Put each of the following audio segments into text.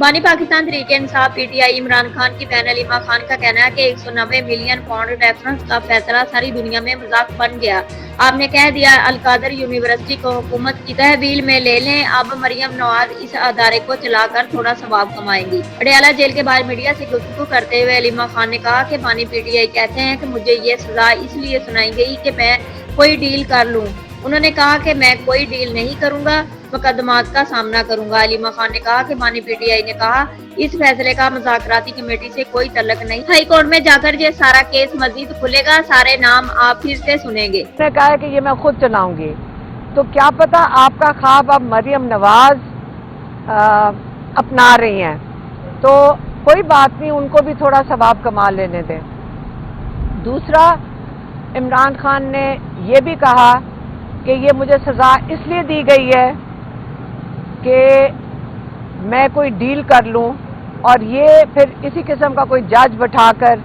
बानी पाकिस्तान तहरीक इंसाफ पीटीआई इमरान खान की बहन अलीमा खान का कहना है कि 190 मिलियन पाउंड रेफरेंस का फैसला सारी दुनिया में मजाक बन गया। आपने कह दिया अलकादर यूनिवर्सिटी को हुकूमत की तहवील में ले लें। अब मरियम नवाज इस अदारे को चलाकर थोड़ा सवाब कमाएंगी। अडयाला जेल के बाहर मीडिया से गुफ्तगू करते हुए अलीमा खान ने कहा कि बानी पीटीआई कहते हैं कि मुझे ये सजा इसलिए सुनाई गई कि मैं कोई डील कर लूं। उन्होंने कहा कि मैं कोई डील नहीं करूंगा, मुकदमात का सामना करूंगा। अलीमा खान ने कहा कि बानी पीटीआई ने कहा इस फैसले का मुज़ाकराती कमेटी से कोई तल्लुक नहीं। हाई कोर्ट में जाकर ये सारा केस मजीद खुलेगा, सारे नाम आप फिर से सुनेंगे। उसने कहा है कि ये मैं खुद चलाऊंगी, तो क्या पता आपका ख्वाब अब मरियम नवाज अपना रही हैं, तो कोई बात नहीं, उनको भी थोड़ा सवाब कमा लेने दें। दूसरा, इमरान खान ने ये भी कहा कि ये मुझे सज़ा इसलिए दी गई है कि मैं कोई डील कर लूं और ये फिर इसी किस्म का कोई जज बैठाकर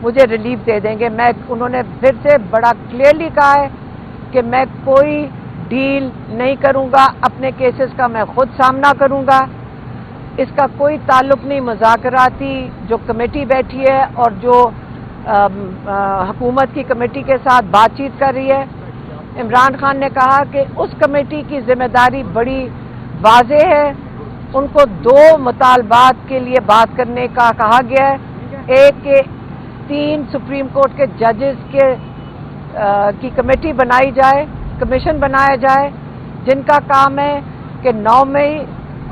मुझे रिलीफ दे देंगे। उन्होंने फिर से बड़ा क्लियरली कहा है कि मैं कोई डील नहीं करूंगा, अपने केसेस का मैं खुद सामना करूंगा। इसका कोई ताल्लुक नहीं मुज़ाकराती जो कमेटी बैठी है और जो हुकूमत की कमेटी के साथ बातचीत कर रही है। इमरान खान ने कहा कि उस कमेटी की जिम्मेदारी बड़ी वाज़ेह है, उनको दो मुतालबात के लिए बात करने का कहा गया है। एक के 3 सुप्रीम कोर्ट के जजेस की कमेटी बनाई जाए, कमीशन बनाया जाए, जिनका काम है कि 9 मई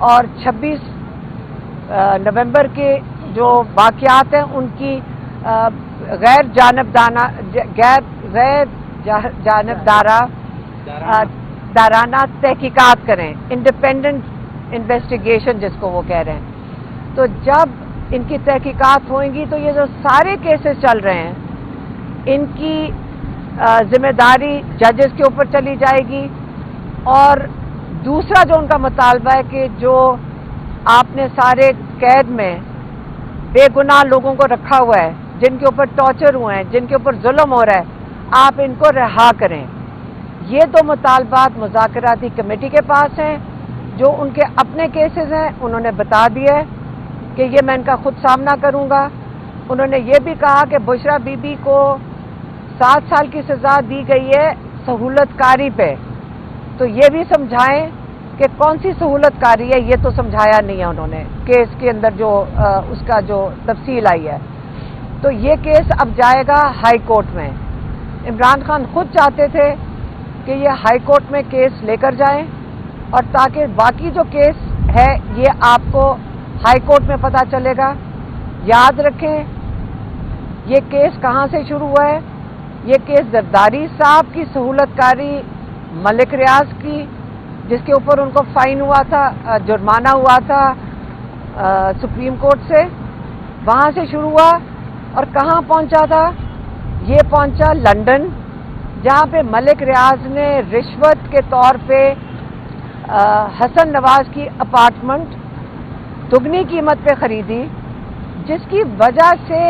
और 26 नवंबर के जो वाक़यात हैं उनकी गैर जानबदाराना तहकीकात करें, इंडिपेंडेंट इन्वेस्टिगेशन जिसको वो कह रहे हैं। तो जब इनकी तहकीकात होंगी तो ये जो सारे केसेस चल रहे हैं इनकी जिम्मेदारी जजेस के ऊपर चली जाएगी। और दूसरा जो उनका मुतालबा है कि जो आपने सारे कैद में बेगुनाह लोगों को रखा हुआ है, जिनके ऊपर टॉर्चर हुए हैं, जिनके ऊपर जुल्म हो रहा है, आप इनको रिहा करें। ये दो मुतालबात मुज़ाकराती कमेटी के पास हैं। जो उनके अपने केसेस हैं उन्होंने बता दिया है कि ये मैं इनका खुद सामना करूंगा। उन्होंने ये भी कहा कि बुशरा बीबी को 7 साल की सज़ा दी गई है सहूलतकारी पे, तो ये भी समझाएं कि कौन सी सहूलतकारी है। ये तो समझाया नहीं है उन्होंने केस के अंदर जो उसका जो तफसील आई है। तो ये केस अब जाएगा हाई कोर्ट में। इमरान खान खुद चाहते थे कि ये हाई कोर्ट में केस लेकर जाएं और ताकि बाकी जो केस है ये आपको हाई कोर्ट में पता चलेगा। याद रखें ये केस कहाँ से शुरू हुआ है। ये केस जरदारी साहब की सहूलतकारी मलिक रियाज की, जिसके ऊपर उनको फाइन हुआ था, जुर्माना हुआ था सुप्रीम कोर्ट से, वहाँ से शुरू हुआ। और कहाँ पहुँचा था? ये पहुँचा लंदन, जहाँ पे मलिक रियाज ने रिश्वत के तौर पे हसन नवाज की अपार्टमेंट दुगनी कीमत पे ख़रीदी, जिसकी वजह से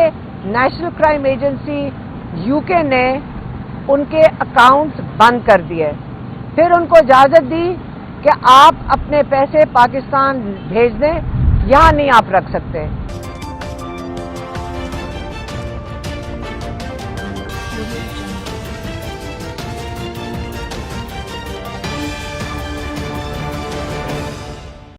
नेशनल क्राइम एजेंसी यूके ने उनके अकाउंट्स बंद कर दिए। फिर उनको इजाज़त दी कि आप अपने पैसे पाकिस्तान भेज दें, यहाँ नहीं आप रख सकते।